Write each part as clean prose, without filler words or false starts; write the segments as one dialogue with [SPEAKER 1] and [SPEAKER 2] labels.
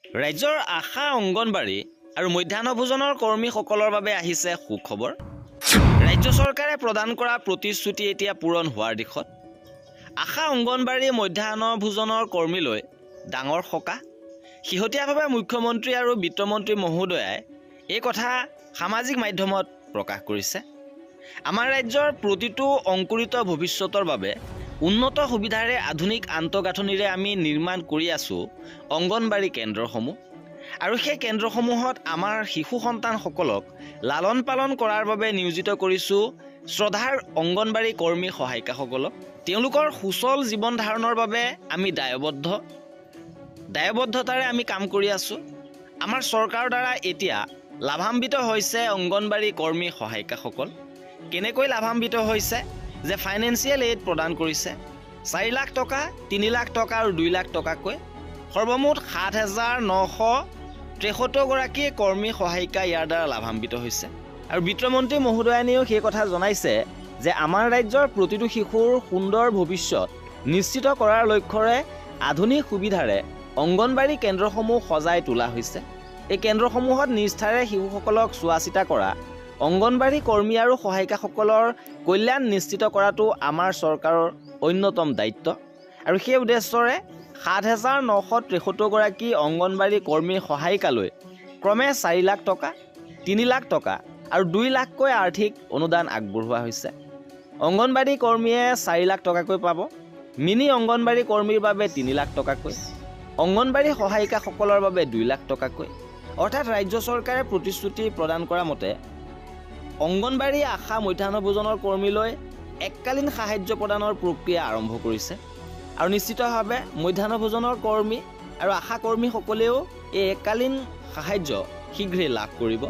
[SPEAKER 1] ৰাজ্যৰ আশা অংগনবাড়ী আৰু মধ্যাহ্ন ভোজনৰ কৰ্মীসকলৰ বাবে আহিছে সুখবৰ। ৰাজ্য চৰকাৰে প্ৰদান কৰা প্ৰতিশ্ৰুতি এতিয়া পূৰণ হোৱাৰ দিশত। আশা অংগনবাড়ী মধ্যাহ্ন ভোজনৰ কৰ্মীলৈ ডাঙৰ সকাহ। শেহতীয়াভাৱে মুখ্যমন্ত্ৰী আৰু বিত্তমন্ত্ৰী মহোদয়াই এই কথা সামাজিক মাধ্যমত প্ৰকাশ কৰিছে। আমাৰ ৰাজ্যৰ প্ৰতিটো অংকুৰিত ভৱিষ্যতৰ বাবে উন্নত সুবিধাৰে আধুনিক আন্তঃগাঁথনিৰে আমি নিৰ্মাণ কৰি আছোঁ অংগনবাড়ী কেন্দ্ৰসমূহ। আৰু সেই কেন্দ্ৰসমূহত আমাৰ শিশু সন্তানসকলক লালন পালন কৰাৰ বাবে নিয়োজিত কৰিছোঁ শ্ৰদ্ধাৰ অংগনবাড়ী কৰ্মী সহায়িকাসকলক। তেওঁলোকৰ সুচল জীৱন ধাৰণৰ বাবে আমি দায়বদ্ধতাৰে আমি কাম কৰি আছোঁ। আমাৰ চৰকাৰৰ দ্বাৰা এতিয়া লাভান্বিত হৈছে অংগনবাড়ী কৰ্মী সহায়িকাসকল। কেনেকৈ লাভান্বিত হৈছে যে ফাইনেন্সিয়েল এইড প্ৰদান কৰিছে 4 লাখ টকা, 3 লাখ টকা আৰু 2 লাখ টকাকৈ সৰ্বমুঠ 7,963 গৰাকী কৰ্মী সহায়িকা ইয়াৰ দ্বাৰা লাভান্বিত হৈছে। আৰু বিত্তমন্ত্ৰী মহোদয়ানীয়েও সেই কথা জনাইছে যে আমাৰ ৰাজ্যৰ প্ৰতিটো শিশুৰ সুন্দৰ ভৱিষ্যত নিশ্চিত কৰাৰ লক্ষ্যৰে আধুনিক সুবিধাৰে অংগনবাড়ী কেন্দ্ৰসমূহ সজাই তোলা হৈছে। এই কেন্দ্ৰসমূহত নিষ্ঠাৰে শিশুসকলক চোৱা চিতা কৰা অংগনবাড়ী কৰ্মী আৰু সহায়িকাসকলৰ কল্যাণ নিশ্চিত কৰাটো আমাৰ চৰকাৰৰ অন্যতম দায়িত্ব। আৰু সেই উদ্দেশ্যৰে 7,963 গৰাকী অংগনবাড়ী কৰ্মীৰ সহায়িকালৈ ক্ৰমে 4 লাখ টকা, 3 লাখ টকা আৰু 2 লাখকৈ আৰ্থিক অনুদান আগবঢ়োৱা হৈছে। অংগনবাড়ী কৰ্মীয়ে 4 লাখ টকাকৈ পাব, মিনি অংগনবাড়ী কৰ্মীৰ বাবে 3 লাখ টকাকৈ, অংগনবাড়ী সহায়িকাসকলৰ বাবে 2 লাখ টকাকৈ। অৰ্থাৎ ৰাজ্য চৰকাৰে প্ৰতিশ্ৰুতি প্ৰদান কৰা মতে অংগনবাড়ী আশা মধ্যাহ্ন ভোজনৰ কৰ্মীলৈ এককালীন সাহায্য প্ৰদানৰ প্ৰক্ৰিয়া আৰম্ভ কৰিছে। আৰু নিশ্চিতভাৱে মধ্যাহ্ন ভোজনৰ কৰ্মী আৰু আশা কৰ্মীসকলেও এই এককালীন সাহায্য শীঘ্ৰেই লাভ কৰিব।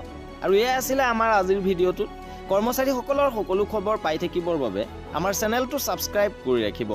[SPEAKER 1] আৰু এয়া আছিলে আমাৰ আজিৰ ভিডিঅ'টোত। কৰ্মচাৰীসকলৰ সকলো খবৰ পাই থাকিবৰ বাবে আমাৰ চেনেলটো ছাবস্ক্ৰাইব কৰি ৰাখিব।